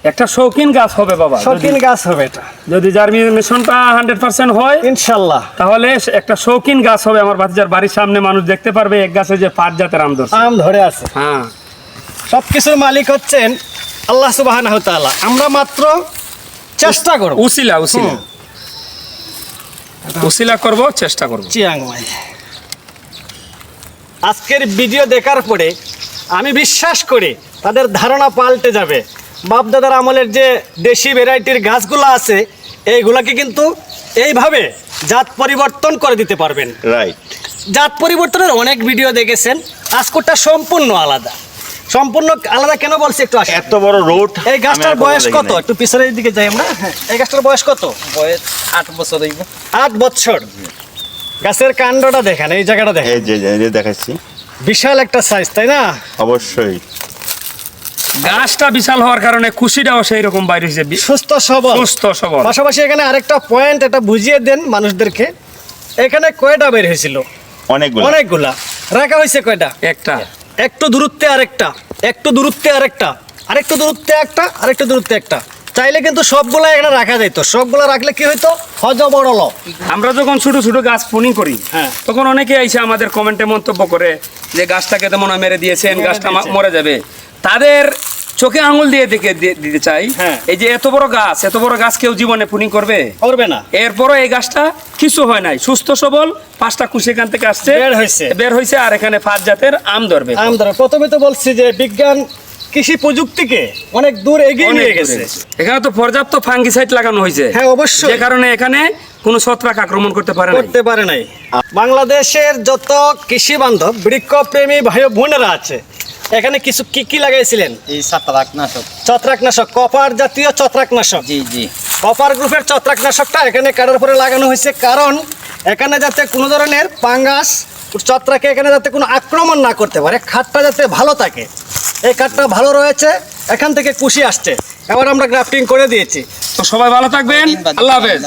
একটা শৌখিন গাছ হবে বাবা, শৌখিন গাছ হবে এটা যদি জার্মিনেশনটা 100% হয় ইনশাআল্লাহ, তাহলে একটা শৌখিন গাছ হবে। আমার ভাতিজার বাড়ির সামনে মানুষ দেখতে পারবে এক গাছে যে 5 জাতের আম ধরছে। আম ধরে আছে। হ্যাঁ, সবকিছুর মালিক হচ্ছেন আল্লাহ সুবহানাহু ওয়া তাআলা। আমরা মাত্র চেষ্টা করব, উসিলা করব, চেষ্টা করব। চিয়াং মাই আজকের ভিডিও দেখার পরে আমি বিশ্বাস করি তাদের ধারণা পাল্টে যাবে। বাপদাদার আমলের যে দেশি ভ্যারাইটির গাছগুলো আছে এইগুলাকে কিন্তু এইভাবে জাত পরিবর্তন করে দিতে পারবেন। রাইট, জাত পরিবর্তনের অনেক ভিডিও দেখেছেন, আজকেরটা সম্পূর্ণ আলাদা। সম্পূর্ণ আলাদা কেন বলছি একটু আসেন। এত বড় রোড। এই গাছটার বয়স কত? একটু পিছনের দিকে যাই আমরা। হ্যাঁ, এই গাছটার বয়স কত? বয়স 8 বছর হইব। 8 বছর। গাছের কাণ্ডটা দেখেন, এই জায়গাটা দেখেন, এই যে দেখাচ্ছি, বিশাল একটা সাইজ, তাই না? অবশ্যই গাছটা বিশাল হওয়ার কারণে খুশিটাও সেই রকম বাইরে হয়েছে, সুস্থ সবল। পাশাপাশি এখানে আরেকটা পয়েন্ট এটা বুঝিয়ে দেন মানুষদেরকে। এখানে কয়টা বের হয়েছিল? অনেকগুলা। রাখা হয়েছে কয়টা? একটা। একটু দূরত্বে আরেকটা, একটু দূরত্বে আরেকটা, আরেকটু দূরত্বে একটা, আরেকটু দূরত্বে একটা। চাইলে কিন্তু সবগুলা এখানে রাখা যেত। সবগুলা রাখলে কি হইতো? হজবরল। আমরা যখন ছোট ছোট গাছ প্রুনিং করি তখন অনেকে এসে আমাদের কমেন্টে মন্তব্য করে যে গাছটাকে তো মনে হয় মেরে দিয়েছেন, গাছটা মরে যাবে। তাদের চোখে আঙুল দিয়ে দিতে চাই, এই যে এত বড় গাছ কেউ জীবনে প্রুনিং করবে না। এরপরও এই গাছটা কিছু হয় নাই, সুস্থ সবল, 5টা কুশি এখান থেকে আসছে, বের হয়েছে, আর এখানে 5 জাতের আম ধরবে। প্রথমে তো বলছি যে বিজ্ঞান কৃষি প্রযুক্তিকে অনেক দূর এগিয়ে নিয়ে গেছে। এখানে তো পর্যাপ্ত ফাঙ্গিসাইড লাগানো হয়েছে। হ্যাঁ, অবশ্যই। যে কারণে এখানে কোনো ছত্রাক আক্রমণ করতে পারে নাই। বাংলাদেশের যত কৃষি বান্ধব বৃক্ষপ্রেমী ভাই বোনেরা আছে, এখানে কিছু কি লাগাইছিলেন? এই ছত্রাকনাশক, কপার জাতীয় ছত্রাকনাশক। জি কপার গ্রুপের ছত্রাকনাশকটা এখানে কাটার পরে লাগানো হয়েছে, কারণ এখানে যাতে কোনো ধরনের ফাঙ্গাস ছত্রাকে এখানে যাতে কোনো আক্রমণ না করতে পারে, খাটটা যাতে ভালো থাকে। এই খাটটা ভালো রয়েছে, এখান থেকে কুশি আসছে। এবার আমরা গ্রাফটিং করে দিয়েছি। তো সবাই ভালো থাকবেন, আল্লাহ হাফেজ।